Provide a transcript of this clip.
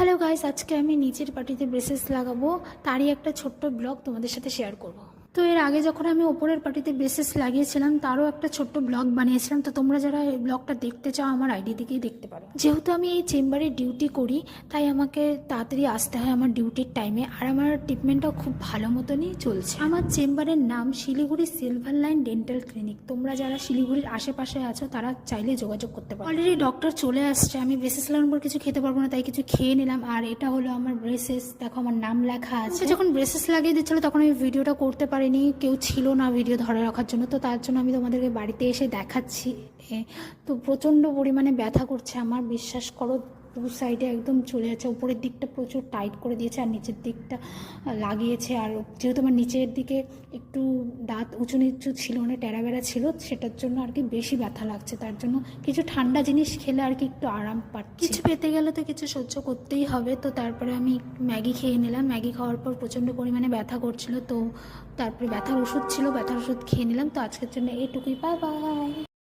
Hello guys, আজকে আমি নিচের পাটিতে ব্রেসেস লাগাবো, তারই একটা ছোট্ট ব্লগ তোমাদের সাথে শেয়ার করব। তো এর আগে যখন আমি ওপরের পাটিতে ব্রেসেস লাগিয়েছিলাম তারও একটা ছোট্ট ব্লগ বানিয়েছিলাম। তো তোমরা যারা এই ব্লগটা দেখতে চাও আমার আইডি থেকেই দেখতে পারো। যেহেতু আমি এই চেম্বারে ডিউটি করি তাই আমাকে তাড়াতাড়ি আসতে হয় আমার ডিউটির টাইমে, আর আমার ট্রিটমেন্টটাও খুব ভালো মতনই চলছে। আমার চেম্বারের নাম Siliguri silver line dental clinic. তোমরা যারা শিলিগুড়ির আশেপাশে আছো তারা চাইলে যোগাযোগ করতে পারো। অলরেডি ডক্টর চলে আসছে, আমি ব্রেসেস লাগানোর পর কিছু খেতে পারবো না তাই কিছু খেয়ে নিলাম। আর এটা হলো আমার ব্রেসেস, দেখো আমার নাম লেখা আছে। যখন ব্রেসেস লাগিয়ে দিচ্ছিল তখন আমি ভিডিওটা করতে পারিনি, কেউ ছিল না ভিডিও ধরে রাখার জন্য। তো তার জন্য আমি তোমাদেরকে বাড়িতে এসে দেখাচ্ছি। তো প্রচণ্ড পরিমাণে ব্যথা করছে আমার, বিশ্বাস করো। দু সাইডে একদম চলে যাচ্ছে, উপরের দিকটা প্রচুর টাইট করে দিয়েছে আর নিচের দিকটা লাগিয়েছে। আর যেহেতু আমার নিচের দিকে একটু দাঁত উঁচু নিচু ছিল, মানে টেরাবেড়া ছিল, সেটার জন্য আর কি বেশি ব্যথা লাগছে। তার জন্য কিছু ঠান্ডা জিনিস খেলে আর কি একটু আরাম পাচ্ছি। কিছু পেতে গেলে তো কিছু সহ্য করতেই হবে। তো তারপরে আমি ম্যাগি খেয়ে নিলাম। ম্যাগি খাওয়ার পর প্রচণ্ড পরিমাণে ব্যথা করছিল, তো তারপরে ব্যথার ওষুধ ছিল, ব্যথার ওষুধ খেয়ে নিলাম। তো আজকের জন্য এইটুকুই, বাই বাই।